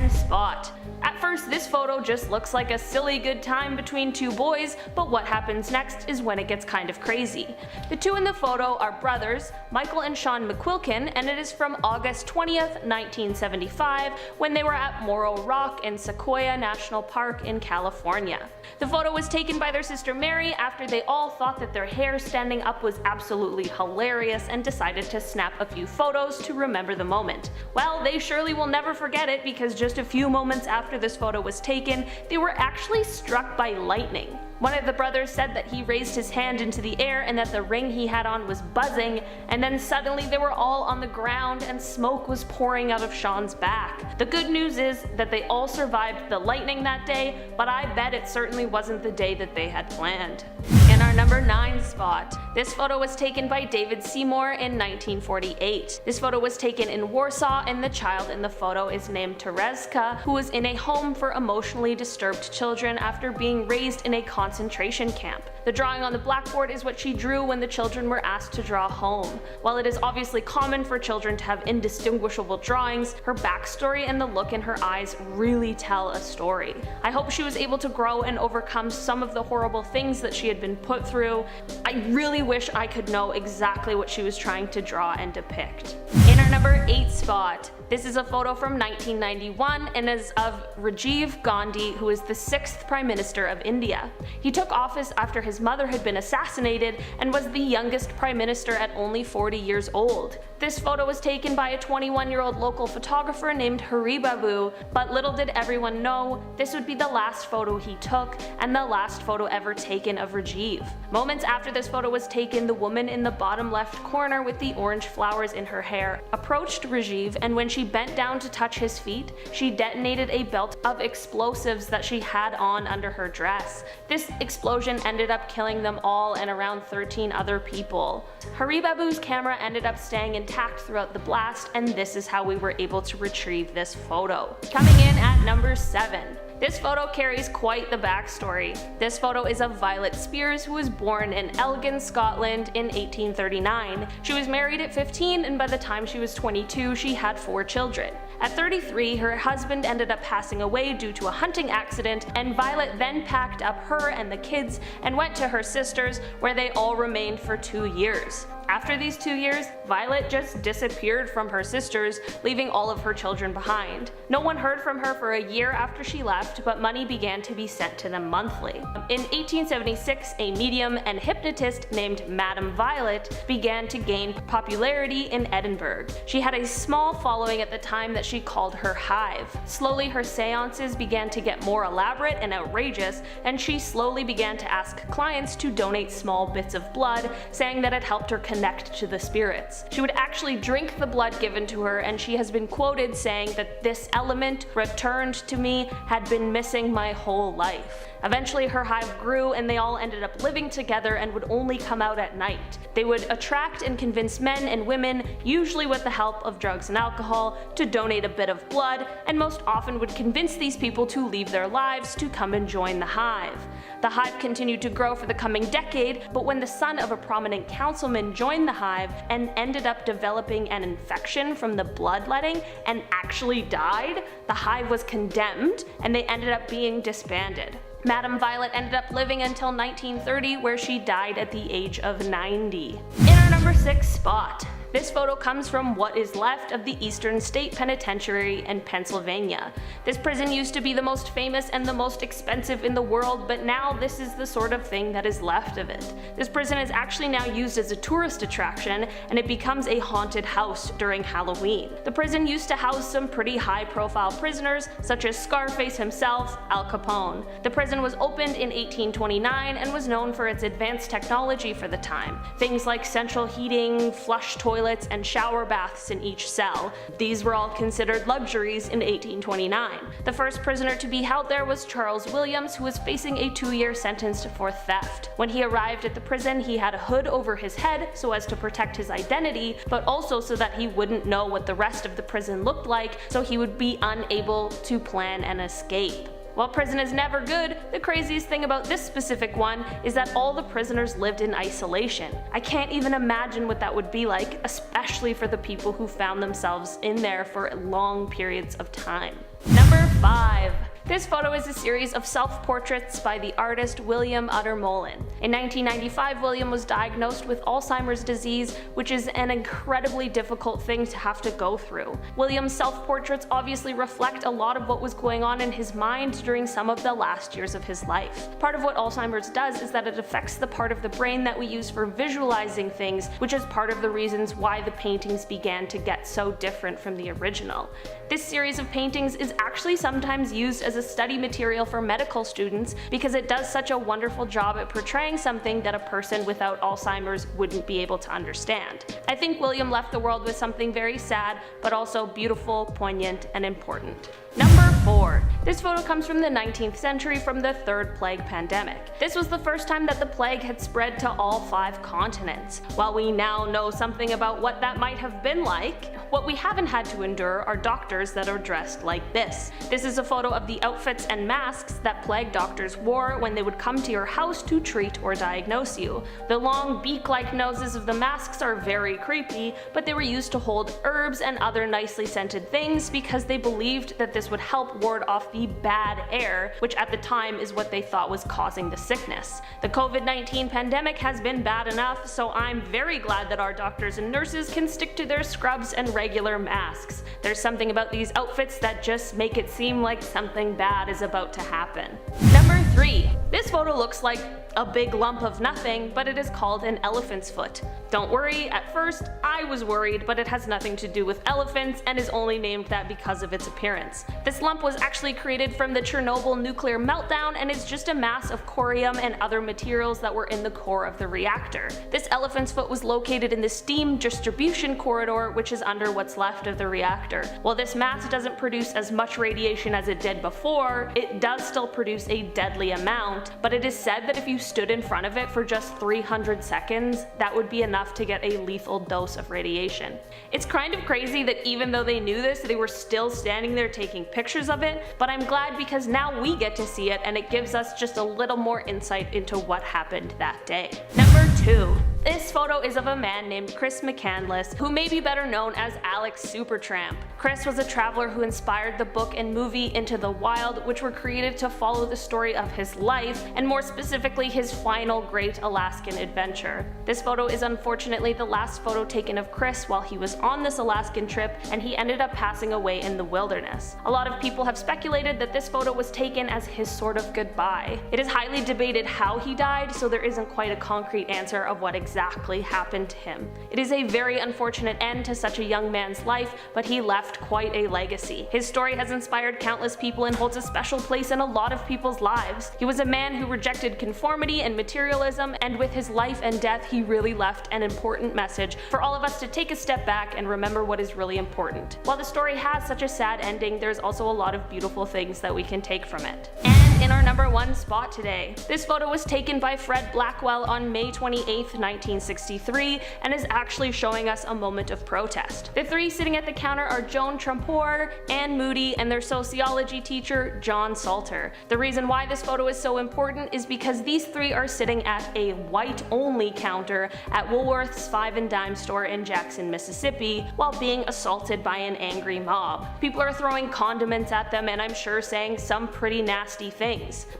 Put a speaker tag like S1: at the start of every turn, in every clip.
S1: 10 spot. At first, this photo just looks like a silly good time between two boys, but what happens next is when it gets kind of crazy. The two in the photo are brothers, Michael and Sean McQuilkin, and it is from August 20th, 1975, when they were at Morro Rock in Sequoia National Park in California. The photo was taken by their sister Mary after they all thought that their hair standing up was absolutely hilarious and decided to snap a few photos to remember the moment. Well, they surely will never forget it, because just a few moments after this photo was taken, they were actually struck by lightning. One of the brothers said that he raised his hand into the air and that the ring he had on was buzzing, and then suddenly they were all on the ground and smoke was pouring out of Sean's back. The good news is that they all survived the lightning that day, but I bet it certainly wasn't the day that they had planned. In our number 9 spot, this photo was taken by David Seymour in 1948. This photo was taken in Warsaw, and the child in the photo is named Tereska, who was in a home for emotionally disturbed children after being raised in a concentration camp. The drawing on the blackboard is what she drew when the children were asked to draw home. While it is obviously common for children to have indistinguishable drawings, her backstory and the look in her eyes really tell a story. I hope she was able to grow and overcome some of the horrible things that she had been put through. I really wish I could know exactly what she was trying to draw and depict. In our number 8 spot, this is a photo from 1991 and is of Rajiv Gandhi, who is the 6th Prime Minister of India. He took office after his mother had been assassinated and was the youngest Prime Minister at only 40 years old. This photo was taken by a 21-year-old local photographer named Haribabu, but little did everyone know, this would be the last photo he took and the last photo ever taken of Rajiv. Moments after this photo was taken, the woman in the bottom left corner with the orange flowers in her hair approached Rajiv, and when she bent down to touch his feet, she detonated a belt of explosives that she had on under her dress. This explosion ended up killing them all and around 13 other people. Haribabu's camera ended up staying intact throughout the blast, and this is how we were able to retrieve this photo. Coming in at number 7. This photo carries quite the backstory. This photo is of Violet Spears, who was born in Elgin, Scotland in 1839. She was married at 15, and by the time she was 22, she had 4 children. At 33, her husband ended up passing away due to a hunting accident, and Violet then packed up her and the kids and went to her sister's, where they all remained for 2 years. After these 2 years, Violet just disappeared from her sisters, leaving all of her children behind. No one heard from her for a year after she left, but money began to be sent to them monthly. In 1876, a medium and hypnotist named Madame Violet began to gain popularity in Edinburgh. She had a small following at the time that she called her Hive. Slowly, her seances began to get more elaborate and outrageous, and she slowly began to ask clients to donate small bits of blood, saying that it helped her connect to the spirits. She would actually drink the blood given to her, and she has been quoted saying that this element returned to me, had been missing my whole life. Eventually her hive grew, and they all ended up living together and would only come out at night. They would attract and convince men and women, usually with the help of drugs and alcohol, to donate a bit of blood, and most often would convince these people to leave their lives to come and join the hive. The hive continued to grow for the coming decade, but when the son of a prominent councilman joined the hive and ended up developing an infection from the bloodletting and actually died, the hive was condemned and they ended up being disbanded. Madame Violet ended up living until 1930, where she died at the age of 90. In our number 6 spot, this photo comes from what is left of the Eastern State Penitentiary in Pennsylvania. This prison used to be the most famous and the most expensive in the world, but now this is the sort of thing that is left of it. This prison is actually now used as a tourist attraction, and it becomes a haunted house during Halloween. The prison used to house some pretty high-profile prisoners, such as Scarface himself, Al Capone. The prison was opened in 1829 and was known for its advanced technology for the time. Things like central heating, flush toilets, and shower baths in each cell. These were all considered luxuries in 1829. The first prisoner to be held there was Charles Williams, who was facing a 2-year sentence for theft. When he arrived at the prison, he had a hood over his head so as to protect his identity, but also so that he wouldn't know what the rest of the prison looked like, so he would be unable to plan an escape. While prison is never good, the craziest thing about this specific one is that all the prisoners lived in isolation. I can't even imagine what that would be like, especially for the people who found themselves in there for long periods of time. Number 5. This photo is a series of self-portraits by the artist William Uttermohlen. In 1995, William was diagnosed with Alzheimer's disease, which is an incredibly difficult thing to have to go through. William's self-portraits obviously reflect a lot of what was going on in his mind during some of the last years of his life. Part of what Alzheimer's does is that it affects the part of the brain that we use for visualizing things, which is part of the reasons why the paintings began to get so different from the original. This series of paintings is actually sometimes used as a study material for medical students because it does such a wonderful job at portraying something that a person without Alzheimer's wouldn't be able to understand. I think William left the world with something very sad, but also beautiful, poignant, and important. Number 4. This photo comes from the 19th century from the Third Plague pandemic. This was the first time that the plague had spread to all 5 continents. While we now know something about what that might have been like, what we haven't had to endure are doctors that are dressed like this. This is a photo of the outfits and masks that plague doctors wore when they would come to your house to treat or diagnose you. The long beak-like noses of the masks are very creepy, but they were used to hold herbs and other nicely scented things because they believed that this would help ward off the bad air, which at the time is what they thought was causing the sickness. The COVID-19 pandemic has been bad enough, so I'm very glad that our doctors and nurses can stick to their scrubs and regular masks. There's something about these outfits that just make it seem like something bad is about to happen. Number 3. This photo looks like a big lump of nothing, but it is called an elephant's foot. Don't worry, at first I was worried, but it has nothing to do with elephants and is only named that because of its appearance. This lump was actually created from the Chernobyl nuclear meltdown and is just a mass of corium and other materials that were in the core of the reactor. This elephant's foot was located in the steam distribution corridor, which is under what's left of the reactor. While this mass doesn't produce as much radiation as it did before, it does still produce a deadly amount, but it is said that if you stood in front of it for just 300 seconds, that would be enough to get a lethal dose of radiation. It's kind of crazy that even though they knew this, they were still standing there taking pictures of it, but I'm glad because now we get to see it and it gives us just a little more insight into what happened that day. Number 2. This photo is of a man named Chris McCandless, who may be better known as Alex Supertramp. Chris was a traveler who inspired the book and movie Into the Wild, which were created to follow the story of his life, and more specifically his final great Alaskan adventure. This photo is unfortunately the last photo taken of Chris while he was on this Alaskan trip, and he ended up passing away in the wilderness. A lot of people have speculated that this photo was taken as his sort of goodbye. It is highly debated how he died, so there isn't quite a concrete answer of what exactly happened to him. It is a very unfortunate end to such a young man's life, but he left quite a legacy. His story has inspired countless people and holds a special place in a lot of people's lives. He was a man who rejected conformity and materialism, and with his life and death he really left an important message for all of us to take a step back and remember what is really important. While the story has such a sad ending, there's also a lot of beautiful things that we can take from it. And in our number 1 spot today, this photo was taken by Fred Blackwell on May 28th, 1963, and is actually showing us a moment of protest. The 3 sitting at the counter are Joan Trumpour, Anne Moody, and their sociology teacher, John Salter. The reason why this photo is so important is because these 3 are sitting at a white-only counter at Woolworth's Five and Dime store in Jackson, Mississippi, while being assaulted by an angry mob. People are throwing condiments at them and I'm sure saying some pretty nasty things.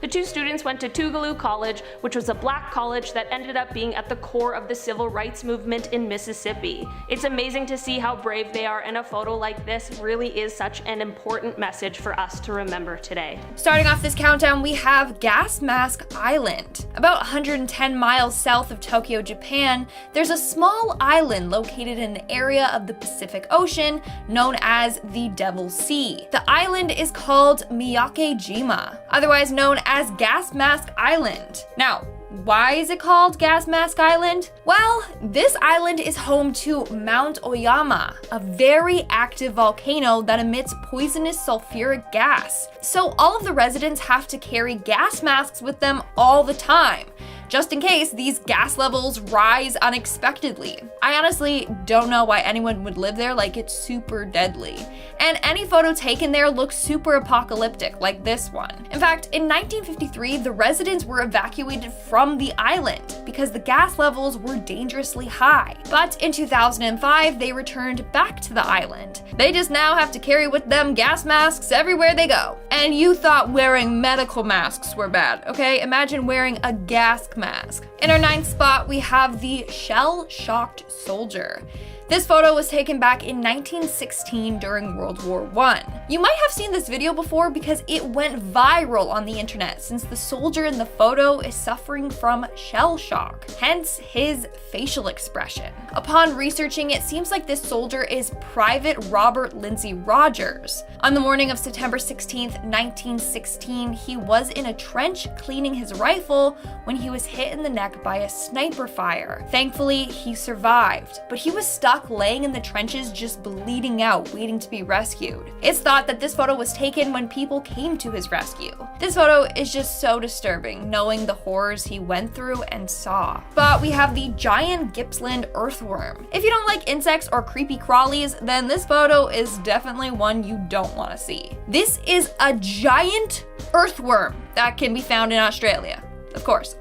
S1: The 2 students went to Tougaloo College, which was a black college that ended up being at the core of the civil rights movement in Mississippi. It's amazing to see how brave they are, and a photo like this really is such an important message for us to remember today.
S2: Starting off this countdown, we have Gas Mask Island. About 110 miles south of Tokyo, Japan, there's a small island located in an area of the Pacific Ocean known as the Devil's Sea. The island is called Miyake-jima, otherwise known as Gas Mask Island. Now, why is it called Gas Mask Island? Well, this island is home to Mount Oyama, a very active volcano that emits poisonous sulfuric gas. So all of the residents have to carry gas masks with them all the time. just in case these gas levels rise unexpectedly. I honestly don't know why anyone would live there, like it's super deadly. And any photo taken there looks super apocalyptic, like this one. In fact, in 1953, the residents were evacuated from the island because the gas levels were dangerously high. But in 2005, they returned back to the island. They just now have to carry with them gas masks everywhere they go. And you thought wearing medical masks were bad, okay? Imagine wearing a gas mask. In our 9th spot, we have the shell-shocked soldier. This photo was taken back in 1916 during World War I. You might have seen this video before because it went viral on the internet since the soldier in the photo is suffering from shell shock, hence his facial expression. Upon researching, it seems like this soldier is Private Robert Lindsay Rogers. On the morning of September 16th, 1916, he was in a trench cleaning his rifle when he was hit in the neck by a sniper fire. Thankfully, he survived, but he was stuck laying in the trenches just bleeding out, waiting to be rescued. It's thought that this photo was taken when people came to his rescue. This photo is just so disturbing, knowing the horrors he went through and saw. But we have the giant Gippsland earthworm. If you don't like insects or creepy crawlies, then this photo is definitely one you don't want to see. This is a giant earthworm that can be found in Australia. Of course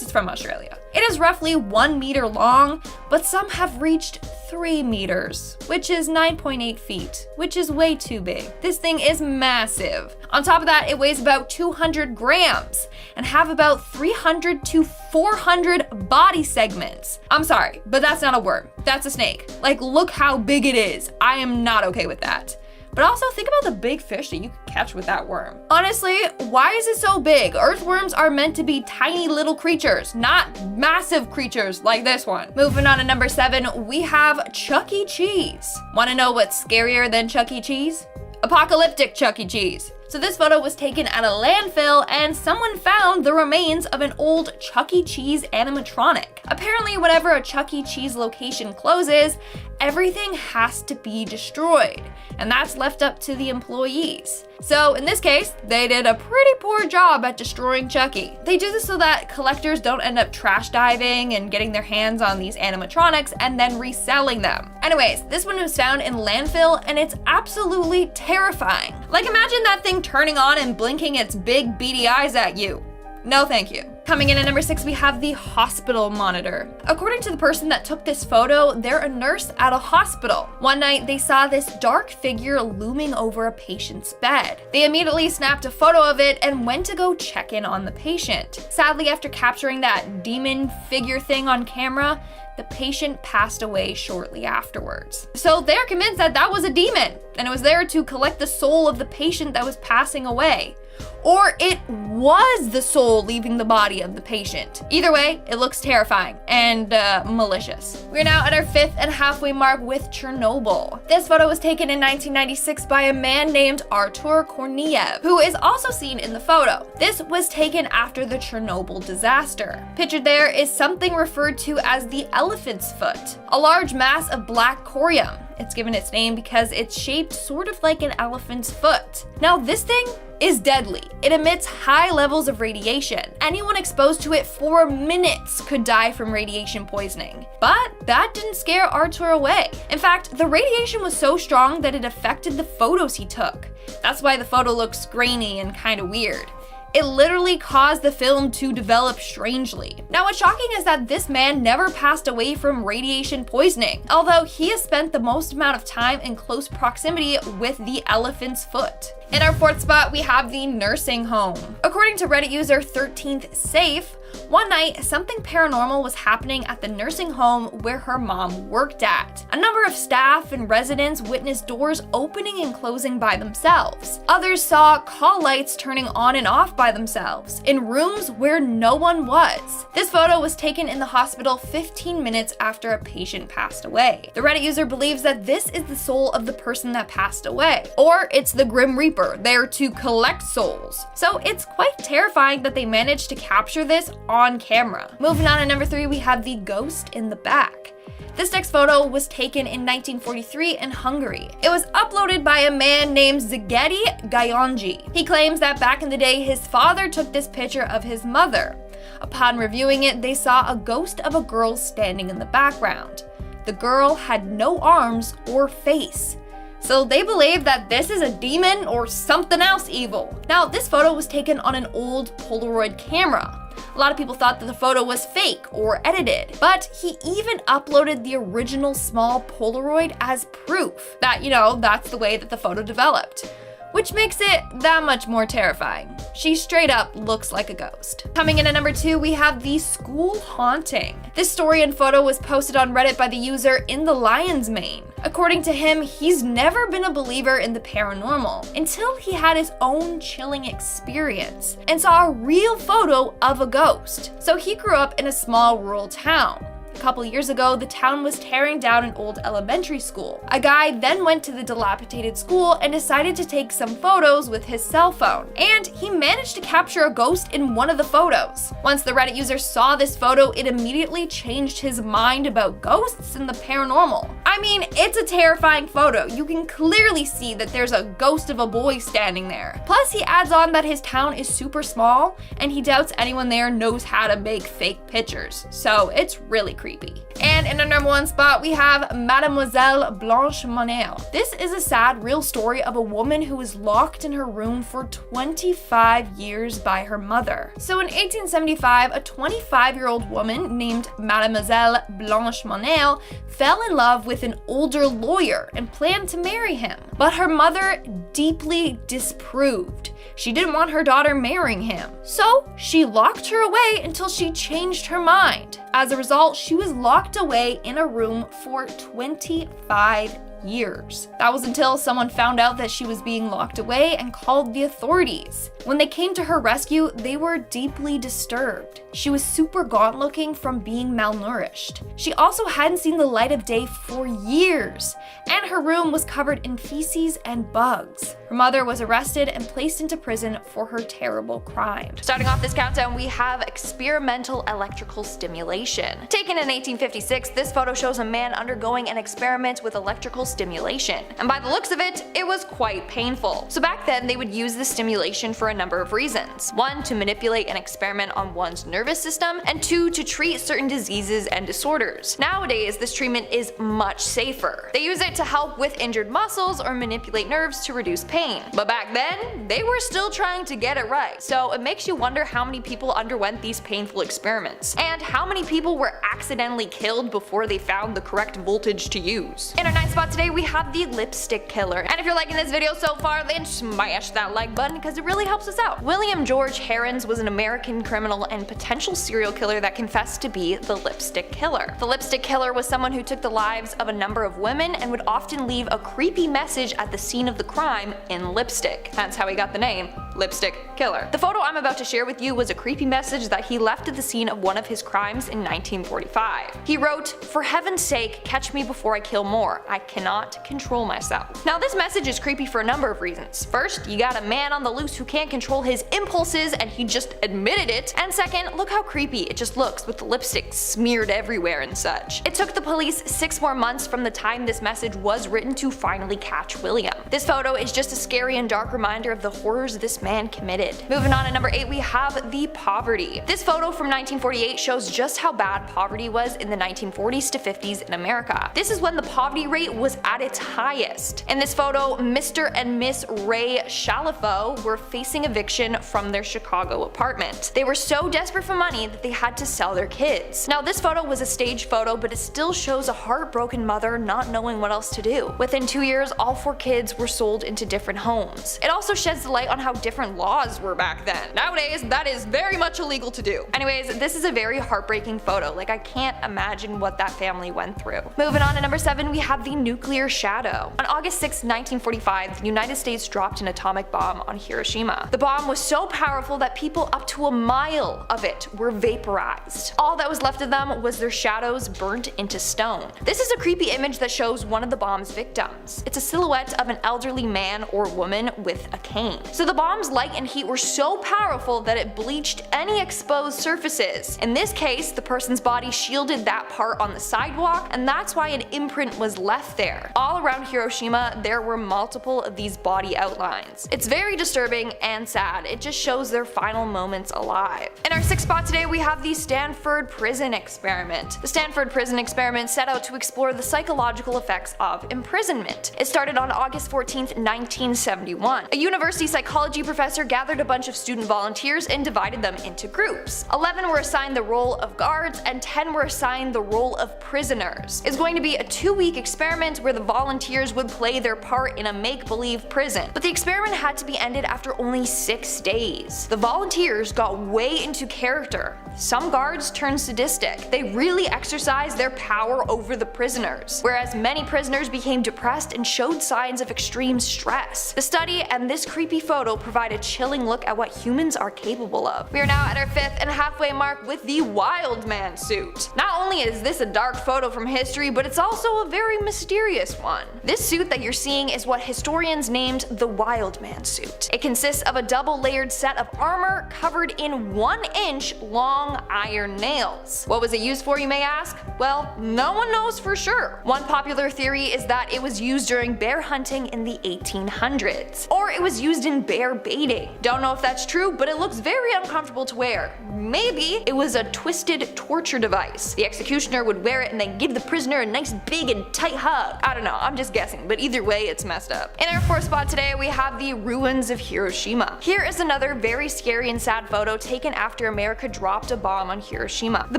S2: it's from Australia. It is roughly 1 meter long, but some have reached 3 meters, which is 9.8 feet, which is way too big. This thing is massive. On top of that, it weighs about 200 grams and have about 300 to 400 body segments. I'm sorry, but that's not a worm. That's a snake. Like, look how big it is. I am not okay with that. But also think about the big fish that you could catch with that worm. Honestly, why is it so big? Earthworms are meant to be tiny little creatures, not massive creatures like this one. Moving on to number 7, we have Chuck E. Cheese. Wanna know what's scarier than Chuck E. Cheese? Apocalyptic Chuck E. Cheese. So this photo was taken at a landfill and someone found the remains of an old Chuck E. Cheese animatronic. Apparently, whenever a Chuck E. Cheese location closes, everything has to be destroyed, and that's left up to the employees. So in this case, they did a pretty poor job at destroying Chucky. They do this so that collectors don't end up trash diving and getting their hands on these animatronics and then reselling them. Anyways, this one was found in landfill and it's absolutely terrifying. Like, imagine that thing turning on and blinking its big beady eyes at you. No thank you. Coming in at number 6, we have the hospital monitor. According to the person that took this photo, they're a nurse at a hospital. One night, they saw this dark figure looming over a patient's bed. They immediately snapped a photo of it and went to go check in on the patient. Sadly, after capturing that demon figure thing on camera, the patient passed away shortly afterwards. So they're convinced that that was a demon, and it was there to collect the soul of the patient that was passing away. Or it was the soul leaving the body of the patient. Either way, it looks terrifying and malicious. We're now at our 5th and halfway mark with Chernobyl. This photo was taken in 1996 by a man named Artur Korniev, who is also seen in the photo. This was taken after the Chernobyl disaster. Pictured there is something referred to as the elephant's foot, a large mass of black corium. It's given its name because it's shaped sort of like an elephant's foot. Now, this thing is deadly. It emits high levels of radiation. Anyone exposed to it for minutes could die from radiation poisoning. But that didn't scare Artur away. In fact, the radiation was so strong that it affected the photos he took. That's why the photo looks grainy and kind of weird. It literally caused the film to develop strangely. Now, what's shocking is that this man never passed away from radiation poisoning, although he has spent the most amount of time in close proximity with the elephant's foot. In our 4th spot, we have the nursing home. According to Reddit user 13th Safe, one night, something paranormal was happening at the nursing home where her mom worked at. A number of staff and residents witnessed doors opening and closing by themselves. Others saw call lights turning on and off by themselves in rooms where no one was. This photo was taken in the hospital 15 minutes after a patient passed away. The Reddit user believes that this is the soul of the person that passed away, or it's the Grim Reaper there to collect souls. So it's quite terrifying that they managed to capture this on camera. Moving on to number 3, we have the ghost in the back. This next photo was taken in 1943 in Hungary. It was uploaded by a man named Szigeti Gayonji. He claims that back in the day, his father took this picture of his mother. Upon reviewing it, they saw a ghost of a girl standing in the background. The girl had no arms or face. So they believe that this is a demon or something else evil. Now, this photo was taken on an old Polaroid camera. A lot of people thought that the photo was fake or edited, but he even uploaded the original small Polaroid as proof that, that's the way that the photo developed, which makes it that much more terrifying. She straight up looks like a ghost. Coming in at number 2, we have the school haunting. This story and photo was posted on Reddit by the user In the Lion's Mane. According to him, he's never been a believer in the paranormal until he had his own chilling experience and saw a real photo of a ghost. So he grew up in a small rural town. A couple years ago, the town was tearing down an old elementary school. A guy then went to the dilapidated school and decided to take some photos with his cell phone, and he managed to capture a ghost in one of the photos. Once the Reddit user saw this photo, it immediately changed his mind about ghosts and the paranormal. I mean, it's a terrifying photo. You can clearly see that there's a ghost of a boy standing there. Plus, he adds on that his town is super small, and he doubts anyone there knows how to make fake pictures. So it's really creepy. And in our number 1 spot, we have Mademoiselle Blanche Monel. This is a sad, real story of a woman who was locked in her room for 25 years by her mother. So in 1875, a 25-year-old woman named Mademoiselle Blanche Monel fell in love with an older lawyer and planned to marry him. But her mother deeply disapproved. She didn't want her daughter marrying him. So she locked her away until she changed her mind. As a result, she was locked away in a room for 25 years. That was until someone found out that she was being locked away and called the authorities. When they came to her rescue, they were deeply disturbed. She was super gaunt looking from being malnourished. She also hadn't seen the light of day for years, and her room was covered in feces and bugs. Her mother was arrested and placed into prison for her terrible crime. Starting off this countdown, we have experimental electrical stimulation. Taken in 1856, this photo shows a man undergoing an experiment with electrical stimulation. And by the looks of it, it was quite painful. So back then, they would use the stimulation for a number of reasons. 1, to manipulate and experiment on one's nervous system, and 2, to treat certain diseases and disorders. Nowadays, this treatment is much safer. They use it to help with injured muscles or manipulate nerves to reduce pain. But back then, they were still trying to get it right. So it makes you wonder how many people underwent these painful experiments, and how many people were accidentally killed before they found the correct voltage to use. In our 9th spot today, we have the lipstick killer. And if you're liking this video so far, then smash that like button because it really helps us out. William George Herons was an American criminal and potential serial killer that confessed to be the lipstick killer. The lipstick killer was someone who took the lives of a number of women and would often leave a creepy message at the scene of the crime in lipstick. That's how he got the name, Lipstick Killer. The photo I'm about to share with you was a creepy message that he left at the scene of one of his crimes in 1945. He wrote, "For heaven's sake, catch me before I kill more. I cannot control myself." Now this message is creepy for a number of reasons. First, you got a man on the loose who can't control his impulses and he just admitted it. And second, look how creepy it just looks with the lipstick smeared everywhere and such. It took the police 6 more months from the time this message was written to finally catch William. This photo is just a scary and dark reminder of the horrors this man committed. Moving on to number 8, we have the poverty. This photo from 1948 shows just how bad poverty was in the 1940s to 50s in America. This is when the poverty rate was at its highest. In this photo, Mr. and Miss Ray Chalifo were facing eviction from their Chicago apartment. They were so desperate for money that they had to sell their kids. Now this photo was a staged photo, but it still shows a heartbroken mother not knowing what else to do. Within 2 years, all 4 kids were sold into different homes. It also sheds the light on how different laws were back then. Nowadays, that is very much illegal to do. Anyways, this is a very heartbreaking photo. Like, I can't imagine what that family went through. Moving on to number 7, we have the nuclear shadow. On August 6, 1945, the United States dropped an atomic bomb on Hiroshima. The bomb was so powerful that people up to a mile of it were vaporized. All that was left of them was their shadows burnt into stone. This is a creepy image that shows one of the bomb's victims. It's a silhouette of an elderly man or woman with a cane. So the bomb bomb's light and heat were so powerful that it bleached any exposed surfaces. In this case, the person's body shielded that part on the sidewalk, and that's why an imprint was left there. All around Hiroshima, there were multiple of these body outlines. It's very disturbing and sad. It just shows their final moments alive. In our sixth spot today, we have the Stanford Prison Experiment. The Stanford Prison Experiment set out to explore the psychological effects of imprisonment. It started on August 14, 1971. A university psychology professor gathered a bunch of student volunteers and divided them into groups. 11 were assigned the role of guards and 10 were assigned the role of prisoners. It's going to be a 2-week experiment where the volunteers would play their part in a make-believe prison. But the experiment had to be ended after only 6 days. The volunteers got way into character. Some guards turned sadistic. They really exercised their power over the prisoners, whereas many prisoners became depressed and showed signs of extreme stress. The study and this creepy photo provide a chilling look at what humans are capable of. We are now at our 5th and halfway mark with the Wild Man suit. Not only is this a dark photo from history, but it's also a very mysterious one. This suit that you're seeing is what historians named the Wild Man suit. It consists of a double-layered set of armor covered in 1-inch long iron nails. What was it used for, you may ask? Well, no one knows for sure. One popular theory is that it was used during bear hunting in the 1800s, or it was used in bear baiting. Don't know if that's true, but it looks very uncomfortable to wear. Maybe it was a twisted torture device. The executioner would wear it and then give the prisoner a nice big and tight hug. I don't know, I'm just guessing, but either way it's messed up. In our 4th spot today, we have the ruins of Hiroshima. Here is another very scary and sad photo taken after America dropped a bomb on Hiroshima. The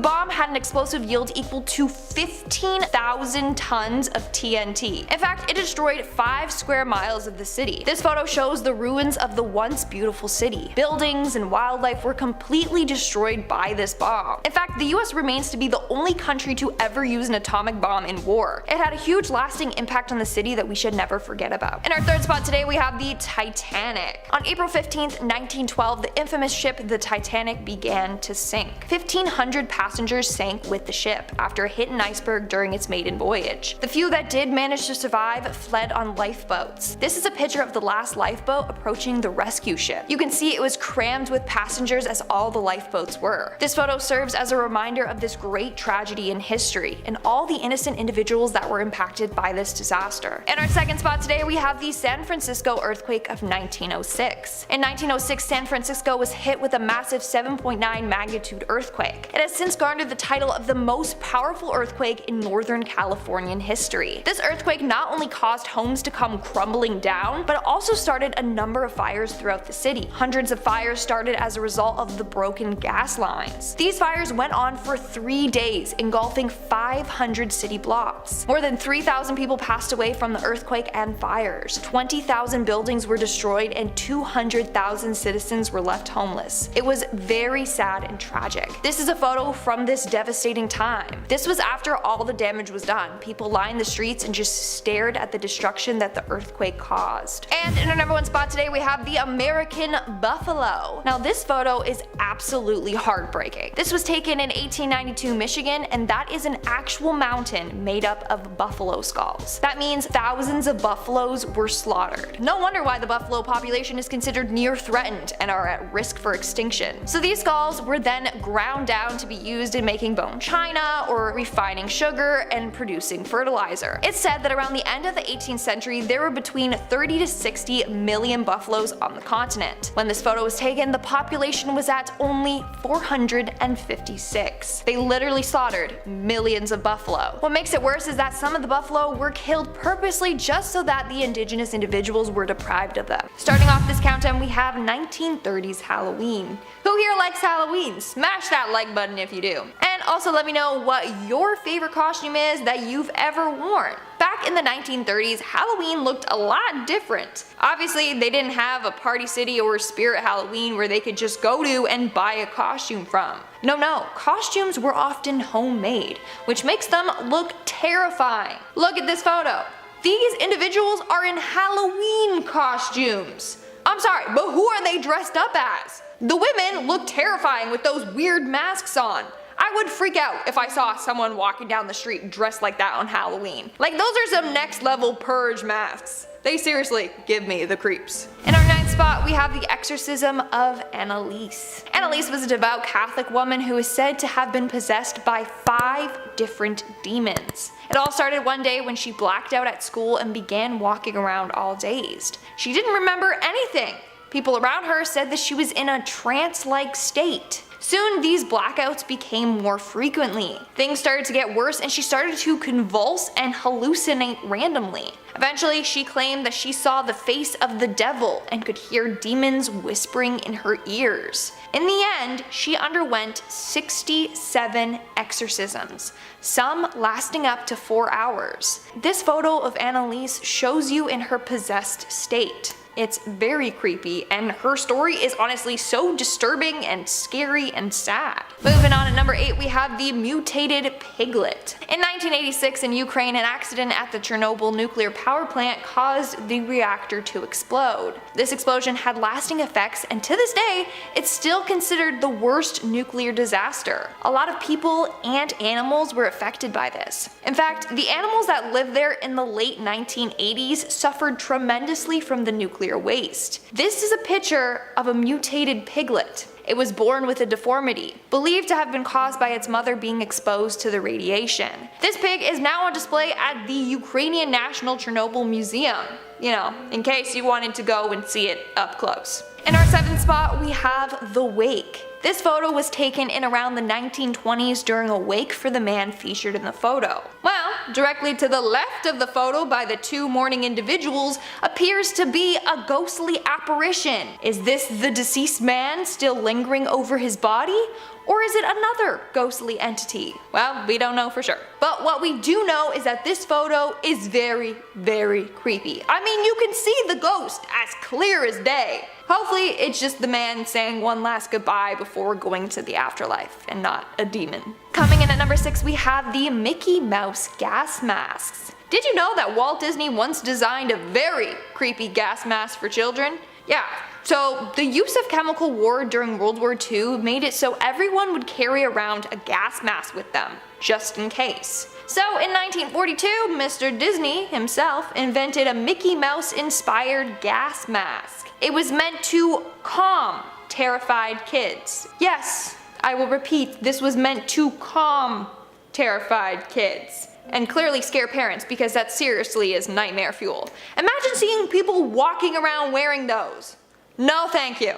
S2: bomb had an explosive yield equal to 15,000 tons of TNT. In fact, it destroyed 5 square miles of the city. This photo shows the ruins of the once beautiful city. Buildings and wildlife were completely destroyed by this bomb. In fact, the US remains to be the only country to ever use an atomic bomb in war. It had a huge lasting impact on the city that we should never forget about. In our 3rd spot today, we have the Titanic. On April 15th, 1912, the infamous ship the Titanic began to sink. 1,500 passengers sank with the ship after it hit an iceberg during its maiden voyage. The few that did manage to survive fled on lifeboats. This is a picture of the last lifeboat approaching the rescue ship. You can see it was crammed with passengers as all the lifeboats were. This photo serves as a reminder of this great tragedy in history and all the innocent individuals that were impacted by this disaster. In our 2nd spot today, we have the San Francisco earthquake of 1906. In 1906, San Francisco was hit with a massive 7.9 magnitude earthquake. It has since garnered the title of the most powerful earthquake in Northern Californian history. This earthquake not only caused homes to come crumbling down, but it also started a number of fires throughout the city. Hundreds of fires started as a result of the broken gas lines. These fires went on for 3 days, engulfing 500 city blocks. More than 3,000 people passed away from the earthquake and fires. 20,000 buildings were destroyed and 200,000 citizens were left homeless. It was very sad and tragic. This is a photo from this devastating time. This was after all the damage was done. People lined the streets and just stared at the destruction that the earthquake caused. And in our number 1 spot today, we have the American buffalo. Now this photo is absolutely heartbreaking. This was taken in 1892 Michigan, and that is an actual mountain made up of buffalo skulls. That means thousands of buffaloes were slaughtered. No wonder why the buffalo population is considered near threatened and are at risk for extinction. So these skulls were then ground down to be used in making bone china or refining sugar and producing fertilizer. It's said that around the end of the 18th century, there were between 30 to 60 million buffaloes on the continent. When this photo was taken, the population was at only 456. They literally slaughtered millions of buffalo. What makes it worse is that some of the buffalo were killed purposely just so that the indigenous individuals were deprived of them. Starting off this countdown, we have 1930s Halloween. Who here likes Halloween? Smash that like button if you do. And also let me know what your favorite costume is that you've ever worn. Back in the 1930s, Halloween looked a lot different. Obviously, they didn't have a Party City or Spirit Halloween where they could just go to and buy a costume from. No, costumes were often homemade, which makes them look terrifying. Look at this photo. These individuals are in Halloween costumes. I'm sorry, but who are they dressed up as? The women look terrifying with those weird masks on. I would freak out if I saw someone walking down the street dressed like that on Halloween. Like, those are some next level purge masks.
S3: They seriously give me the creeps.
S2: In our ninth spot, we have the exorcism of Annalise. Annalise was a devout Catholic woman who is said to have been possessed by 5 different demons. It all started one day when she blacked out at school and began walking around all dazed. She didn't remember anything. People around her said that she was in a trance-like state. Soon, these blackouts became more frequently. Things started to get worse and she started to convulse and hallucinate randomly. Eventually, she claimed that she saw the face of the devil and could hear demons whispering in her ears. In the end, she underwent 67 exorcisms, some lasting up to 4 hours. This photo of Annalise shows you in her possessed state. It's very creepy, and her story is honestly so disturbing and scary and sad. Moving on at number 8, we have the mutated piglet. In 1986 in Ukraine, an accident at the Chernobyl nuclear power plant caused the reactor to explode. This explosion had lasting effects, and to this day, it's still considered the worst nuclear disaster. A lot of people and animals were affected by this. In fact, the animals that lived there in the late 1980s suffered tremendously from the nuclear waste. This is a picture of a mutated piglet. It was born with a deformity, believed to have been caused by its mother being exposed to the radiation. This pig is now on display at the Ukrainian National Chernobyl Museum, in case you wanted to go and see it up close. In our 7th spot, we have the wake. This photo was taken in around the 1920s during a wake for the man featured in the photo. Well, directly to the left of the photo by the 2 mourning individuals appears to be a ghostly apparition. Is this the deceased man still lingering over his body? Or is it another ghostly entity? Well, we don't know for sure. But what we do know is that this photo is very, very creepy. I mean, you can see the ghost as clear as day. Hopefully it's just the man saying one last goodbye before going to the afterlife and not a demon. Coming in at number 6, we have the Mickey Mouse gas masks. Did you know that Walt Disney once designed a very creepy gas mask for children? Yeah. So the use of chemical war during World War II made it so everyone would carry around a gas mask with them, just in case. So in 1942, Mr. Disney himself invented a Mickey Mouse inspired gas mask. It was meant to calm terrified kids. Yes, I will repeat, this was meant to calm terrified kids. And clearly scare parents, because that seriously is nightmare fuel. Imagine seeing people walking around wearing those. No thank you.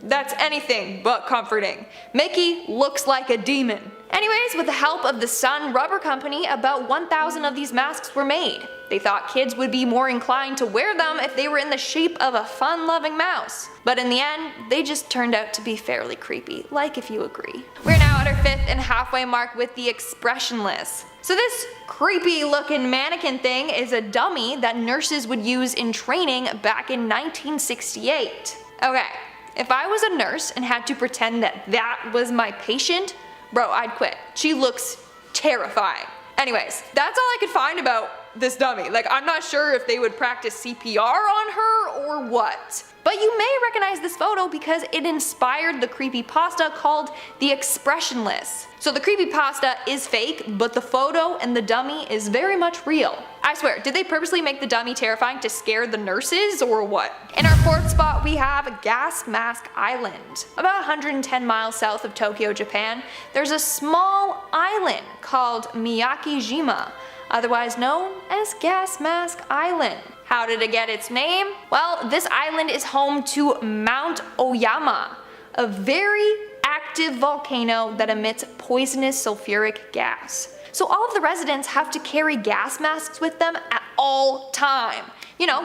S2: That's anything but comforting. Mickey looks like a demon. Anyways, with the help of the Sun Rubber Company, about 1,000 of these masks were made. They thought kids would be more inclined to wear them if they were in the shape of a fun-loving mouse. But in the end, they just turned out to be fairly creepy, like if you agree. We're now at our 5th and halfway mark with the expressionless. So this creepy looking mannequin thing is a dummy that nurses would use in training back in 1968. Okay, if I was a nurse and had to pretend that was my patient, bro, I'd quit. She looks terrifying. Anyways, that's all I could find about this dummy. Like, I'm not sure if they would practice CPR on her or what. But you may recognize this photo because it inspired the creepypasta called The Expressionless. So the creepypasta is fake, but the photo and the dummy is very much real. I swear, did they purposely make the dummy terrifying to scare the nurses or what? In our 4th spot, we have Gas Mask Island. About 110 miles south of Tokyo, Japan, there's a small island called Miyakijima, otherwise known as Gas Mask Island. How did it get its name? Well, this island is home to Mount Oyama, a very active volcano that emits poisonous sulfuric gas. So all of the residents have to carry gas masks with them at all time.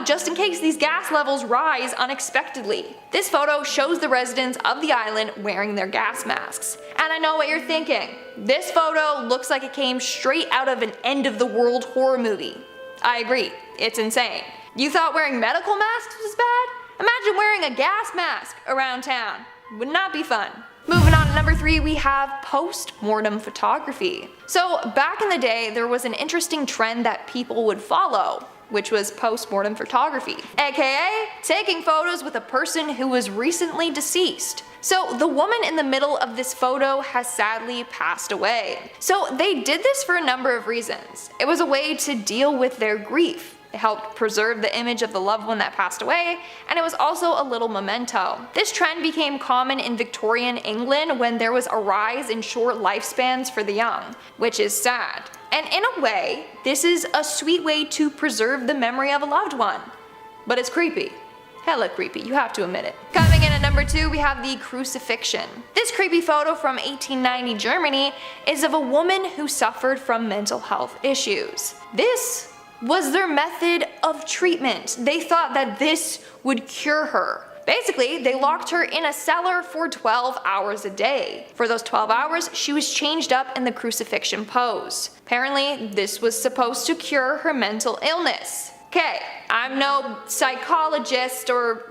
S2: Just in case these gas levels rise unexpectedly. This photo shows the residents of the island wearing their gas masks. And I know what you're thinking. This photo looks like it came straight out of an end of the world horror movie. I agree, it's insane. You thought wearing medical masks was bad? Imagine wearing a gas mask around town. Would not be fun. Moving on to number 3, we have post-mortem photography. So back in the day, there was an interesting trend that people would follow, which was post-mortem photography, aka taking photos with a person who was recently deceased. So the woman in the middle of this photo has sadly passed away. So they did this for a number of reasons. It was a way to deal with their grief.
S3: It helped preserve the image of the loved one that passed away, and it was also a little memento. This trend became common in Victorian England when there was a rise in short lifespans for the young, which is sad. And in a way, this is a sweet way to preserve the memory of a loved one. But it's creepy. Hella creepy, you have to admit it. Coming in at number 2, we have the crucifixion. This creepy photo from 1890 Germany is of a woman who suffered from mental health issues. This was their method of treatment. They thought that this would cure her. Basically, they locked her in a cellar for 12 hours a day. For those 12 hours, she was changed up in the crucifixion pose. Apparently, this was supposed to cure her mental illness. Okay, I'm no psychologist or,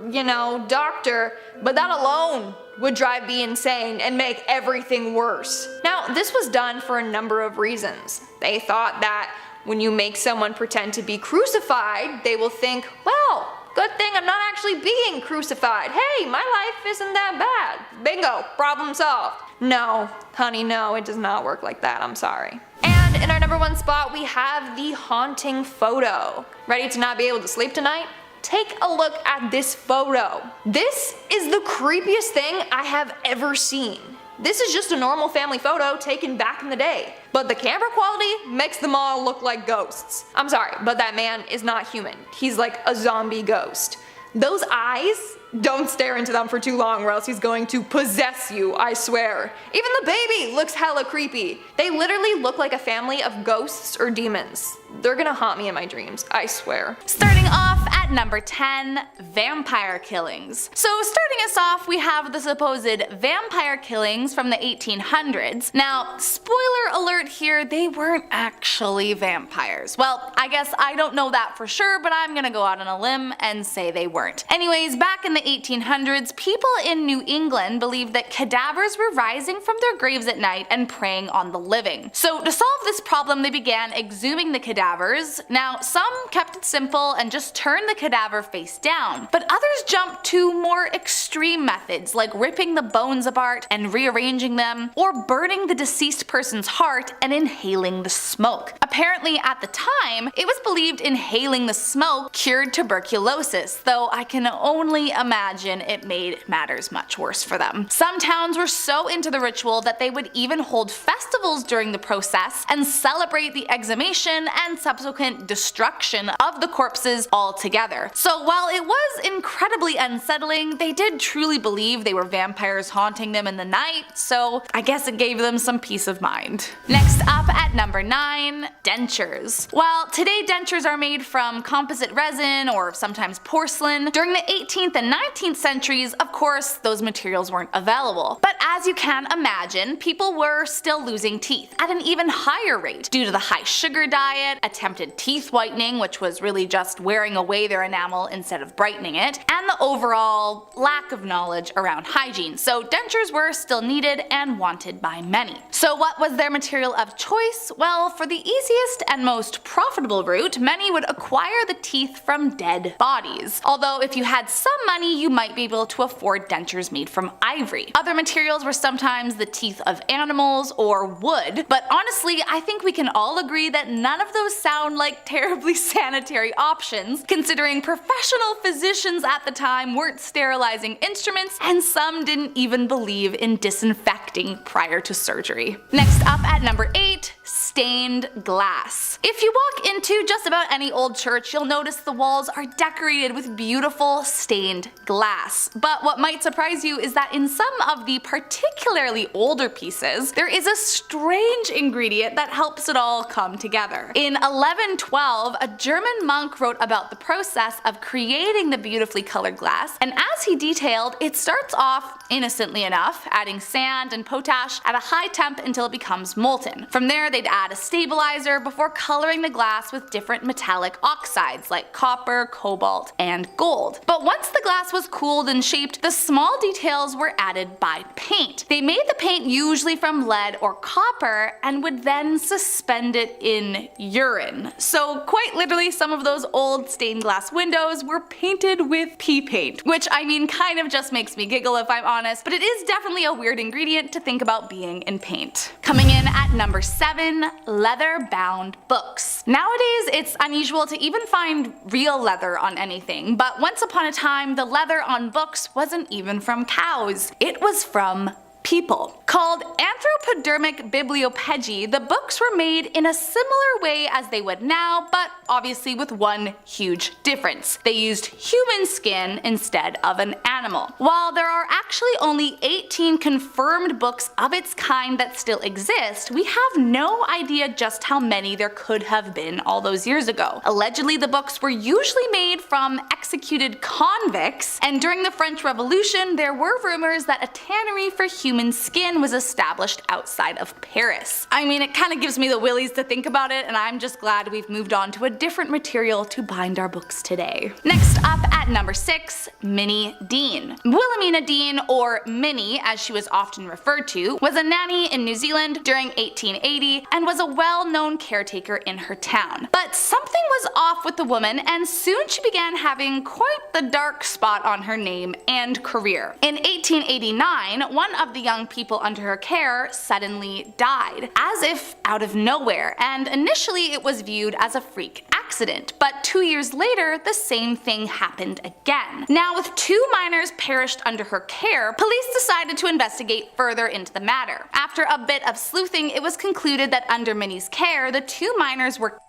S3: doctor, but that alone would drive me insane and make everything worse. Now, this was done for a number of reasons. They thought that when you make someone pretend to be crucified, they will think, well, good thing I'm not actually being crucified. Hey, my life isn't that bad. Bingo, problem solved. No, honey, no, it does not work like that, I'm sorry. And in our number 1 spot, we have the haunting photo. Ready to not be able to sleep tonight? Take a look at this photo. This is the creepiest thing I have ever seen. This is just a normal family photo taken back in the day, but the camera quality makes them all look like ghosts. I'm sorry, but that man is not human. He's like a zombie ghost. Those eyes, don't stare into them for too long or else he's going to possess you, I swear. Even the baby looks hella creepy. They literally look like a family of ghosts or demons. They're gonna haunt me in my dreams, I swear.
S2: Starting off at number 10, vampire killings. So starting us off, we have the supposed vampire killings from the 1800s. Now, spoiler alert here, they weren't actually vampires. Well, I guess I don't know that for sure, but I'm gonna go out on a limb and say they weren't. Anyways, back in the 1800s, people in New England believed that cadavers were rising from their graves at night and preying on the living. So to solve this problem, they began exhuming the cadavers. Now, some kept it simple and just turned the cadaver face down, but others jumped to more extreme methods like ripping the bones apart and rearranging them, or burning the deceased person's heart and inhaling the smoke. Apparently at the time, it was believed inhaling the smoke cured tuberculosis, though I can only imagine it made matters much worse for them. Some towns were so into the ritual that they would even hold festivals during the process and celebrate the exhumation and subsequent destruction of the corpses altogether. So while it was incredibly unsettling, they did truly believe they were vampires haunting them in the night, so I guess it gave them some peace of mind. Next up at number 9, dentures. While today dentures are made from composite resin or sometimes porcelain, during the 18th and 19th centuries, of course, those materials weren't available. But as you can imagine, people were still losing teeth at an even higher rate due to the high sugar diet, attempted teeth whitening, which was really just wearing away their enamel instead of brightening it, and the overall lack of knowledge around hygiene. So dentures were still needed and wanted by many. So what was their material of choice? Well, for the easiest and most profitable route, many would acquire the teeth from dead bodies. Although if you had some money, you might be able to afford dentures made from ivory. Other materials were sometimes the teeth of animals or wood, but honestly, I think we can all agree that none of those sound like terribly sanitary options, considering professional physicians at the time weren't sterilizing instruments and some didn't even believe in disinfecting prior to surgery. Next up at number 8, stained glass. If you walk into just about any old church, you'll notice the walls are decorated with beautiful stained glass. But what might surprise you is that in some of the particularly older pieces, there is a strange ingredient that helps it all come together. In 1112, a German monk wrote about the process of creating the beautifully colored glass, and as he detailed, it starts off, innocently enough, adding sand and potash at a high temp until it becomes molten. From there, they'd add a stabilizer before coloring the glass with different metallic oxides like copper, cobalt, and gold. But once the glass was cooled and shaped, the small details were added by paint. They made the paint usually from lead or copper and would then suspend it in urine. So quite literally, some of those old stained glass windows were painted with pea paint, which I mean kind of just makes me giggle if I'm honest, but it is definitely a weird ingredient to think about being in paint. Coming in at number 7,
S4: leather-bound books. Nowadays, it's unusual to even find real leather on anything, but once upon a time, the leather on books wasn't even from cows. It was from people. Called anthropodermic bibliopegi, the books were made in a similar way as they would now, but obviously with one huge difference. They used human skin instead of an animal. While there are actually only 18 confirmed books of its kind that still exist, we have no idea just how many there could have been all those years ago. Allegedly, the books were usually made from executed convicts, and during the French Revolution, there were rumors that a tannery for human skin was established outside of Paris. I mean, it kind of gives me the willies to think about it, and I'm just glad we've moved on to a different material to bind our books today. Next up at number 6, Minnie Dean. Wilhelmina Dean, or Minnie as she was often referred to, was a nanny in New Zealand during 1880 and was a well-known caretaker in her town. But something was off with the woman, and soon she began having quite the dark spot on her name and career. In 1889, one of the young people under her care suddenly died, as if out of nowhere, and initially it was viewed as a freak accident, but 2 years later the same thing happened again. Now, with 2 minors perished under her care, police decided to investigate further into the matter. After a bit of sleuthing, it was concluded that under Minnie's care, the 2 minors were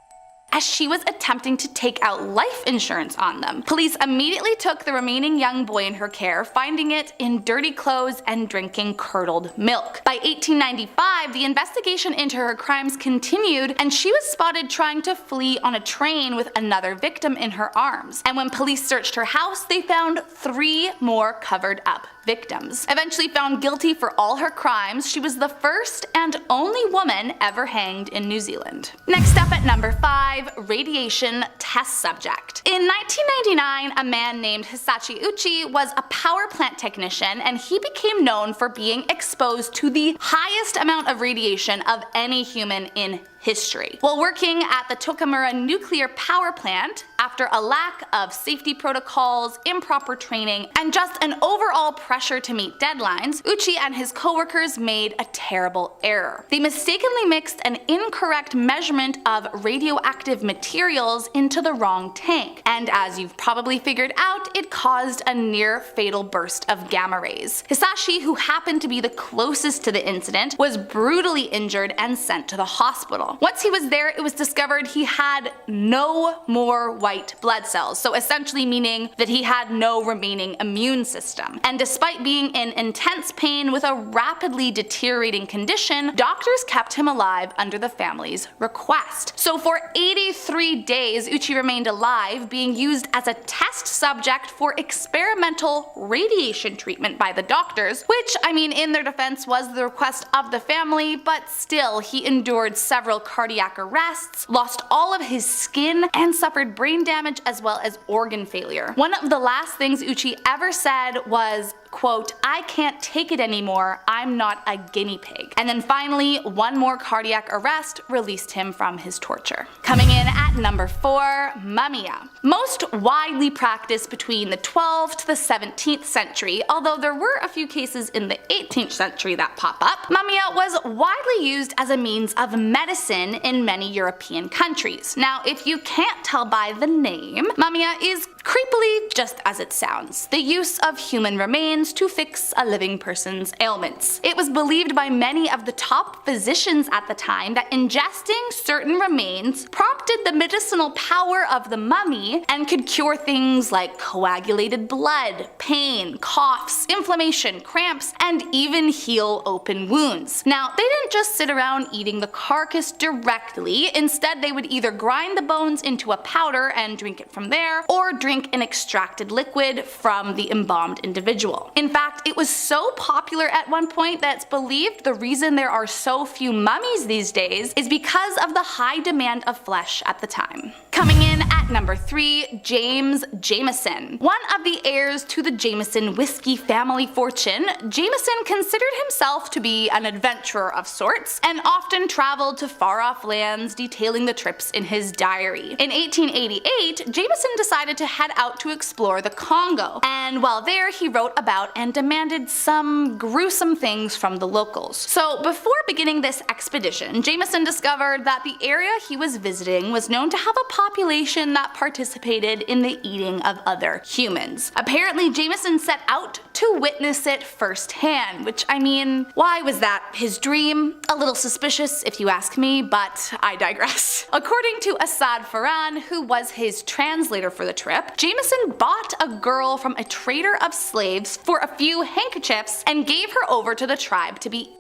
S4: as she was attempting to take out life insurance on them. Police immediately took the remaining young boy in her care, finding it in dirty clothes and drinking curdled milk. By 1895, the investigation into her crimes continued, and she was spotted trying to flee on a train with another victim in her arms. And when police searched her house, they found 3 more covered up victims. Eventually found guilty for all her crimes, she was the first and only woman ever hanged in New Zealand. Next up at number 5, radiation test subject. In 1999, a man named Hisashi Uchi was a power plant technician, and he became known for being exposed to the highest amount of radiation of any human in history. While working at the Tokamura nuclear power plant, after a lack of safety protocols, improper training, and just an overall pressure to meet deadlines, Uchi and his coworkers made a terrible error. They mistakenly mixed an incorrect measurement of radioactive materials into the wrong tank, and as you've probably figured out, it caused a near fatal burst of gamma rays. Hisashi, who happened to be the closest to the incident, was brutally injured and sent to the hospital. Once he was there, it was discovered he had no more white blood cells, so essentially meaning that he had no remaining immune system. And despite being in intense pain with a rapidly deteriorating condition, doctors kept him alive under the family's request. So for 83 days, Uchi remained alive, being used as a test subject for experimental radiation treatment by the doctors, which, I mean, in their defense was the request of the family, but still, he endured several cardiac arrests, lost all of his skin, and suffered brain damage as well as organ failure. One of the last things Uchi ever said was, quote, "I can't take it anymore, I'm not a guinea pig." And then finally, one more cardiac arrest released him from his torture. Coming in at number 4, Mumia. Most widely practiced between the 12th to the 17th century, although there were a few cases in the 18th century that pop up, mumia was widely used as a means of medicine in many European countries. Now, if you can't tell by the name, mumia is creepily just as it sounds, the use of human remains to fix a living person's ailments. It was believed by many of the top physicians at the time that ingesting certain remains prompted the medicinal power of the mummy and could cure things like coagulated blood, pain, coughs, inflammation, cramps, and even heal open wounds. Now, they didn't just sit around eating the carcass directly, instead they would either grind the bones into a powder and drink it from there, or drink an extracted liquid from the embalmed individual. In fact, it was so popular at one point that it's believed the reason there are so few mummies these days is because of the high demand of flesh at the time. Coming in at number 3, James Jameson. One of the heirs to the Jameson whiskey family fortune, Jameson considered himself to be an adventurer of sorts and often traveled to far-off lands, detailing the trips in his diary. In 1888, Jameson decided to head out to explore the Congo, and while there he wrote about and demanded some gruesome things from the locals. So before beginning this expedition, Jameson discovered that the area he was visiting was known to have a population that participated in the eating of other humans. Apparently, Jameson set out to witness it firsthand, which, I mean, why was that his dream? A little suspicious if you ask me, but I digress. According to Asad Farhan, who was his translator for the trip, Jameson bought a girl from a trader of slaves for a few handkerchiefs and gave her over to the tribe to be.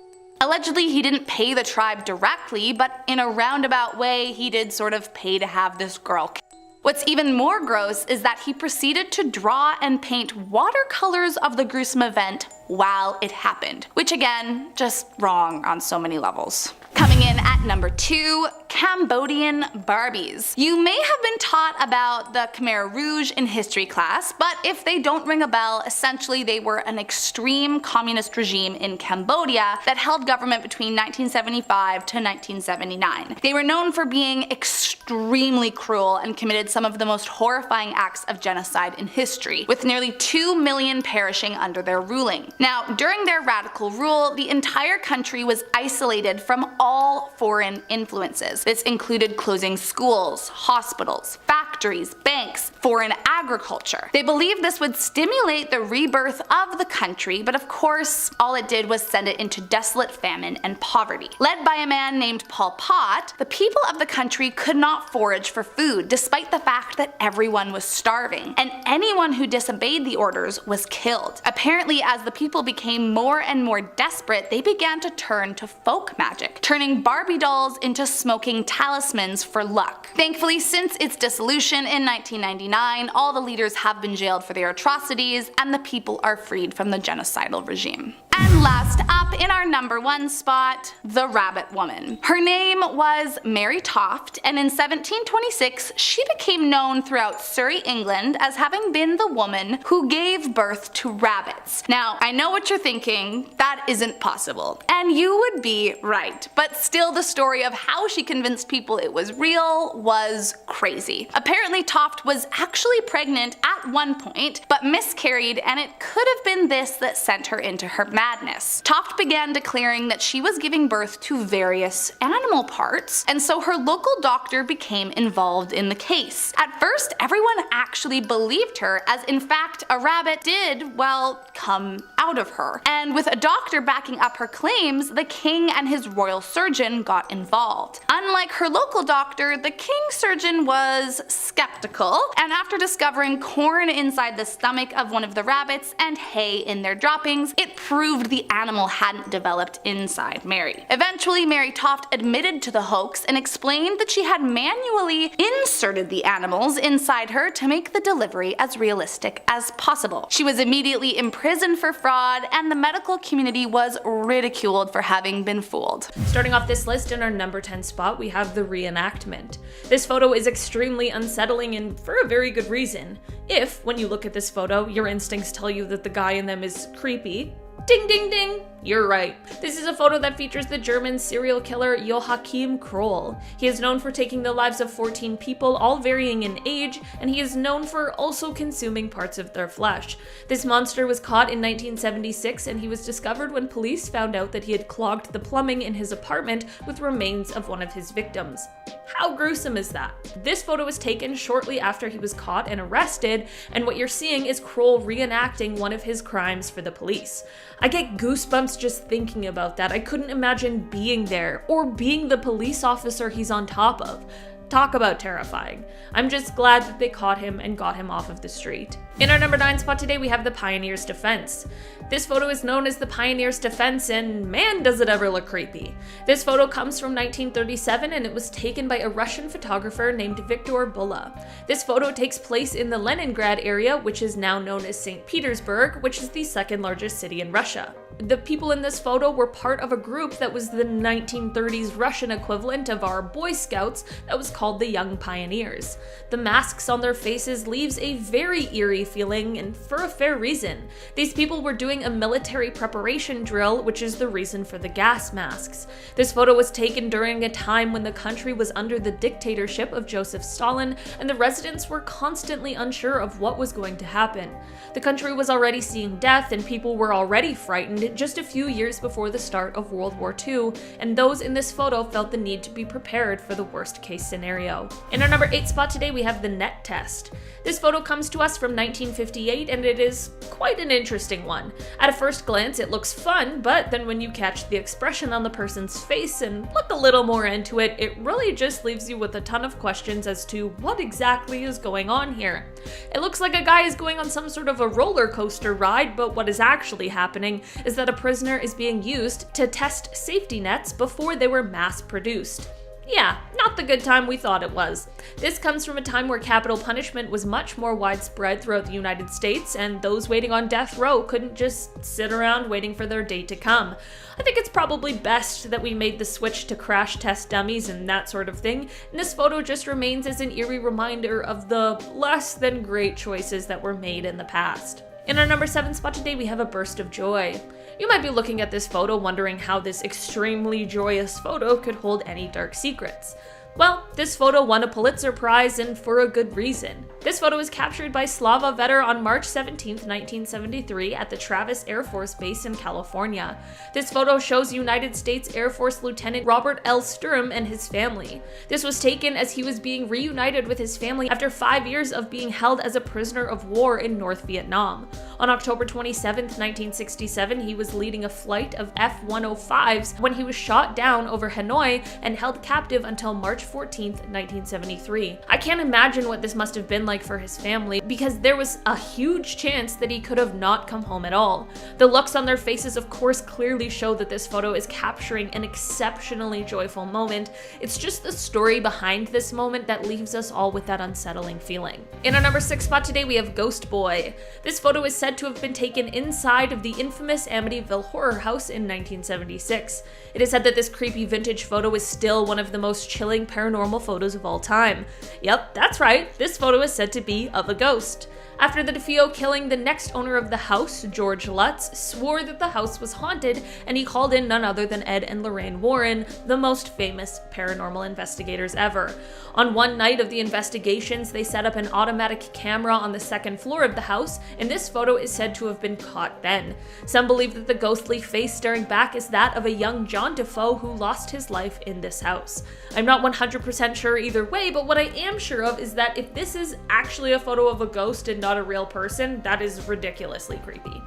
S4: Allegedly, he didn't pay the tribe directly, but in a roundabout way, he did sort of pay to have this girl killed. What's even more gross is that he proceeded to draw and paint watercolors of the gruesome event while it happened, which again, just wrong on so many levels. Coming in at number 2, Cambodian Barbies. You may have been taught about the Khmer Rouge in history class, but if they don't ring a bell, essentially they were an extreme communist regime in Cambodia that held government between 1975 to 1979. They were known for being extremely cruel and committed some of the most horrifying acts of genocide in history, with nearly 2 million perishing under their ruling. Now, during their radical rule, the entire country was isolated from all foreign influences. This included closing schools, hospitals, factories, banks, foreign agriculture. They believed this would stimulate the rebirth of the country, but of course, all it did was send it into desolate famine and poverty. Led by a man named Pol Pot, the people of the country could not forage for food, despite the fact that everyone was starving, and anyone who disobeyed the orders was killed. Apparently, as the people became more and more desperate, they began to turn to folk magic, turning Barbie dolls into smoking talismans for luck. Thankfully, since its dissolution in 1999, all the leaders have been jailed for their atrocities, and the people are freed from the genocidal regime. And last up, in our number 1 spot, the Rabbit Woman. Her name was Mary Toft, and in 1726 she became known throughout Surrey, England as having been the woman who gave birth to rabbits. Now, I know what you're thinking, that isn't possible. And you would be right, but still the story of how she convinced people it was real was crazy. Apparently Toft was actually pregnant at one point, but miscarried, and it could have been this that sent her into her madness. Toft began declaring that she was giving birth to various animal parts, and so her local doctor became involved in the case. At first, everyone actually believed her, as in fact a rabbit did, well, come out of her. And with a doctor backing up her claims, the king and his royal surgeon got involved. Unlike her local doctor, the king's surgeon was skeptical, and after discovering corn inside the stomach of one of the rabbits and hay in their droppings, it proved the animal hadn't developed inside Mary. Eventually, Mary Toft admitted to the hoax and explained that she had manually inserted the animals inside her to make the delivery as realistic as possible. She was immediately imprisoned for fraud, and the medical community was ridiculed for having been fooled.
S1: Starting off this list, in our number 10 spot, we have the reenactment. This photo is extremely unsettling, and for a very good reason. If, when you look at this photo, your instincts tell you that the guy in them is creepy, ding ding ding, you're right. This is a photo that features the German serial killer Joachim Kroll. He is known for taking the lives of 14 people, all varying in age, and he is known for also consuming parts of their flesh. This monster was caught in 1976, and he was discovered when police found out that he had clogged the plumbing in his apartment with remains of one of his victims. How gruesome is that? This photo was taken shortly after he was caught and arrested, and what you're seeing is Kroll reenacting one of his crimes for the police. I get goosebumps just thinking about that. I couldn't imagine being there, or being the police officer he's on top of. Talk about terrifying. I'm just glad that they caught him and got him off of the street. In our number 9 spot today, we have the Pioneer's Defense. This photo is known as the Pioneer's Defense, and man does it ever look creepy. This photo comes from 1937, and it was taken by a Russian photographer named Viktor Bulla. This photo takes place in the Leningrad area, which is now known as St. Petersburg, which is the second largest city in Russia. The people in this photo were part of a group that was the 1930s Russian equivalent of our Boy Scouts that was called the Young Pioneers. The masks on their faces leaves a very eerie feeling, and for a fair reason. These people were doing a military preparation drill, which is the reason for the gas masks. This photo was taken during a time when the country was under the dictatorship of Joseph Stalin, and the residents were constantly unsure of what was going to happen. The country was already seeing death, and people were already frightened just a few years before the start of World War II, and those in this photo felt the need to be prepared for the worst case scenario. In our number 8 spot today, we have the net test. This photo comes to us from 1958, and it is quite an interesting one. At a first glance, it looks fun, but then when you catch the expression on the person's face and look a little more into it, it really just leaves you with a ton of questions as to what exactly is going on here. It looks like a guy is going on some sort of a roller coaster ride, but what is actually happening is that a prisoner is being used to test safety nets before they were mass produced. Yeah, not the good time we thought it was. This comes from a time where capital punishment was much more widespread throughout the United States, and those waiting on death row couldn't just sit around waiting for their day to come. I think it's probably best that we made the switch to crash test dummies and that sort of thing, and this photo just remains as an eerie reminder of the less than great choices that were made in the past. In our number 7 spot today, we have a burst of joy. You might be looking at this photo wondering how this extremely joyous photo could hold any dark secrets. Well, this photo won a Pulitzer Prize, and for a good reason. This photo was captured by Slava Vetter on March 17, 1973 at the Travis Air Force Base in California. This photo shows United States Air Force Lieutenant Robert L. Sturm and his family. This was taken as he was being reunited with his family after 5 years of being held as a prisoner of war in North Vietnam. On October 27, 1967, he was leading a flight of F-105s when he was shot down over Hanoi and held captive until March 14, 1973. I can't imagine what this must have been like for his family, because there was a huge chance that he could have not come home at all. The looks on their faces, of course, clearly show that this photo is capturing an exceptionally joyful moment. It's just the story behind this moment that leaves us all with that unsettling feeling. In our number 6 spot today, we have Ghost Boy. This photo is said to have been taken inside of the infamous Amityville Horror House in 1976. It is said that this creepy vintage photo is still one of the most chilling paranormal photos of all time. Yep, that's right, this photo is said to be of a ghost. After the DeFeo killing, the next owner of the house, George Lutz, swore that the house was haunted, and he called in none other than Ed and Lorraine Warren, the most famous paranormal investigators ever. On one night of the investigations, they set up an automatic camera on the second floor of the house, and this photo is said to have been caught then. Some believe that the ghostly face staring back is that of a young John Defoe who lost his life in this house. I'm not 100% sure either way, but what I am sure of is that if this is actually a photo of a ghost and not a real person, that is ridiculously creepy.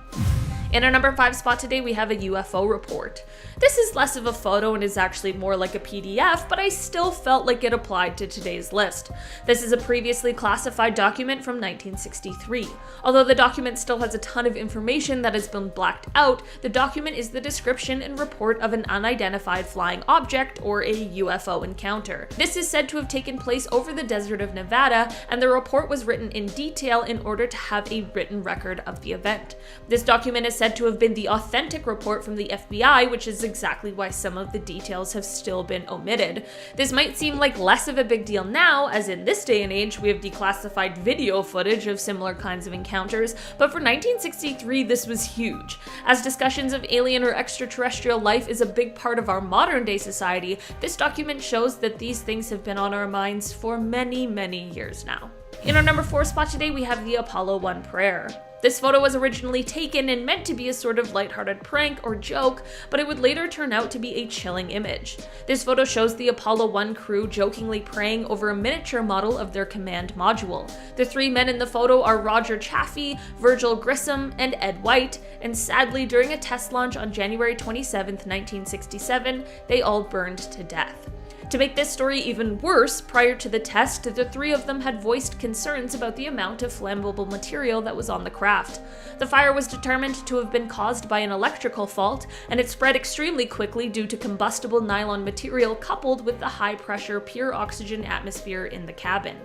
S1: In our number 5 spot today, we have a UFO report. This is less of a photo and is actually more like a PDF, but I still felt like it applied to today's list. This is a previously classified document from 1963. Although the document still has a ton of information that has been blacked out, the document is the description and report of an unidentified flying object, or a UFO encounter. This is said to have taken place over the desert of Nevada, and the report was written in detail in order to have a written record of the event. This document is said to have been the authentic report from the FBI, which is exactly why some of the details have still been omitted. This might seem like less of a big deal now, as in this day and age we have declassified video footage of similar kinds of encounters, but for 1963 this was huge. As discussions of alien or extraterrestrial life is a big part of our modern day society, this document shows that these things have been on our minds for many, many years now. In our number 4 spot today, we have the Apollo 1 prayer. This photo was originally taken and meant to be a sort of lighthearted prank or joke, but it would later turn out to be a chilling image. This photo shows the Apollo 1 crew jokingly praying over a miniature model of their command module. The 3 men in the photo are Roger Chaffee, Virgil Grissom, and Ed White, and sadly during a test launch on January 27, 1967, they all burned to death. To make this story even worse, prior to the test, the three of them had voiced concerns about the amount of flammable material that was on the craft. The fire was determined to have been caused by an electrical fault, and it spread extremely quickly due to combustible nylon material coupled with the high-pressure, pure oxygen atmosphere in the cabin.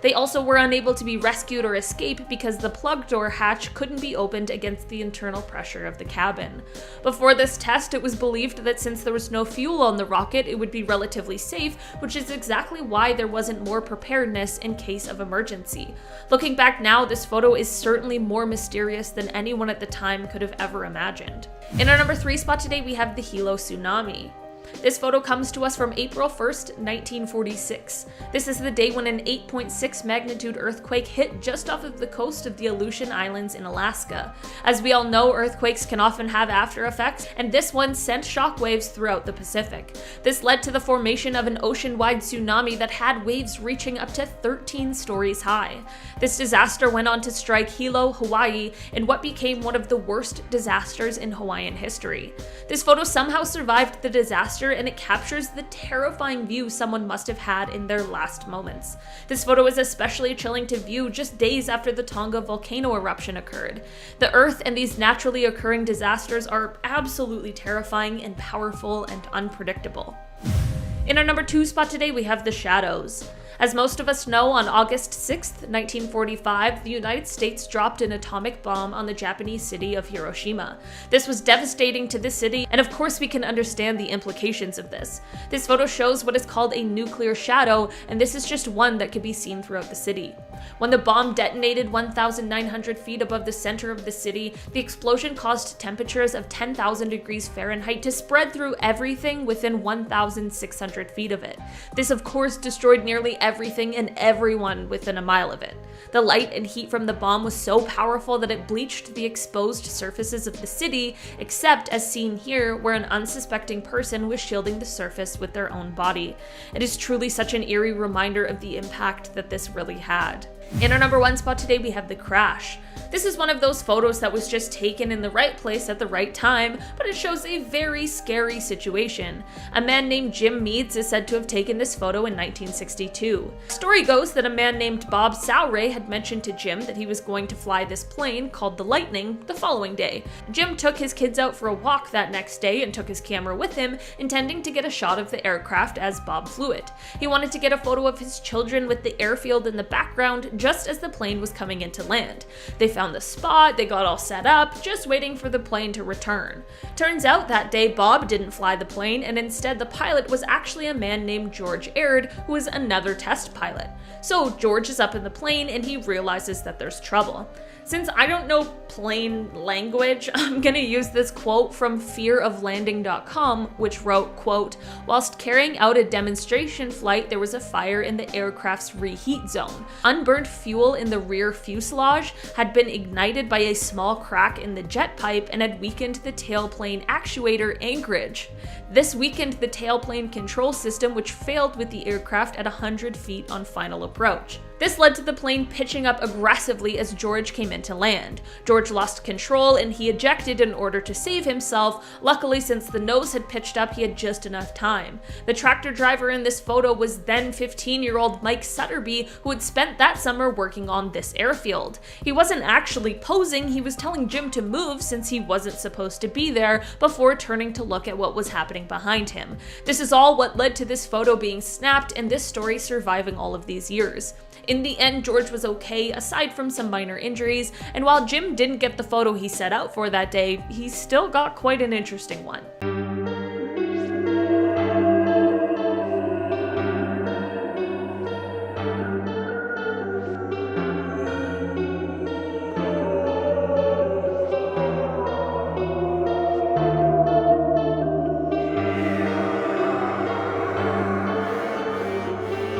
S1: They also were unable to be rescued or escape because the plug door hatch couldn't be opened against the internal pressure of the cabin. Before this test, it was believed that since there was no fuel on the rocket, it would be relatively safe, which is exactly why there wasn't more preparedness in case of emergency. Looking back now, this photo is certainly more mysterious than anyone at the time could have ever imagined. In our number 3 spot today, we have the Hilo tsunami. This photo comes to us from April 1st, 1946. This is the day when an 8.6 magnitude earthquake hit just off of the coast of the Aleutian Islands in Alaska. As we all know, earthquakes can often have after effects, and this one sent shockwaves throughout the Pacific. This led to the formation of an ocean-wide tsunami that had waves reaching up to 13 stories high. This disaster went on to strike Hilo, Hawaii, in what became one of the worst disasters in Hawaiian history. This photo somehow survived the disaster, and it captures the terrifying view someone must have had in their last moments. This photo is especially chilling to view just days after the Tonga volcano eruption occurred. The Earth and these naturally occurring disasters are absolutely terrifying and powerful and unpredictable. In our number 2 spot today, we have the shadows. As most of us know, on August 6th, 1945, the United States dropped an atomic bomb on the Japanese city of Hiroshima. This was devastating to the city, and of course we can understand the implications of this. This photo shows what is called a nuclear shadow, and this is just one that can be seen throughout the city. When the bomb detonated 1,900 feet above the center of the city, the explosion caused temperatures of 10,000 degrees Fahrenheit to spread through everything within 1,600 feet of it. This of course destroyed nearly everything and everyone within a mile of it. The light and heat from the bomb was so powerful that it bleached the exposed surfaces of the city, except as seen here, where an unsuspecting person was shielding the surface with their own body. It is truly such an eerie reminder of the impact that this really had. In our number 1 spot today, we have the crash. This is one of those photos that was just taken in the right place at the right time, but it shows a very scary situation. A man named Jim Meads is said to have taken this photo in 1962. The story goes that a man named Bob Sauray had mentioned to Jim that he was going to fly this plane, called the Lightning, the following day. Jim took his kids out for a walk that next day and took his camera with him, intending to get a shot of the aircraft as Bob flew it. He wanted to get a photo of his children with the airfield in the background just as the plane was coming into land. They found the spot, they got all set up, just waiting for the plane to return. Turns out that day Bob didn't fly the plane, and instead the pilot was actually a man named George Aird, who was another test pilot. So George is up in the plane and he realizes that there's trouble. Since I don't know plane language, I'm gonna use this quote from fearoflanding.com, which wrote, quote, "Whilst carrying out a demonstration flight, there was a fire in the aircraft's reheat zone. Unburned fuel in the rear fuselage had been ignited by a small crack in the jet pipe and had weakened the tailplane actuator anchorage. This weakened the tailplane control system, which failed with the aircraft at 100 feet on final approach. This led to the plane pitching up aggressively as George came into land. George lost control and he ejected in order to save himself. Luckily, since the nose had pitched up, he had just enough time. The tractor driver in this photo was then 15-year-old Mike Sutterby, who had spent that summer working on this airfield. He wasn't actually posing, he was telling Jim to move since he wasn't supposed to be there, before turning to look at what was happening behind him. This is all what led to this photo being snapped and this story surviving all of these years. In the end, George was okay, aside from some minor injuries, and while Jim didn't get the photo he set out for that day, he still got quite an interesting one.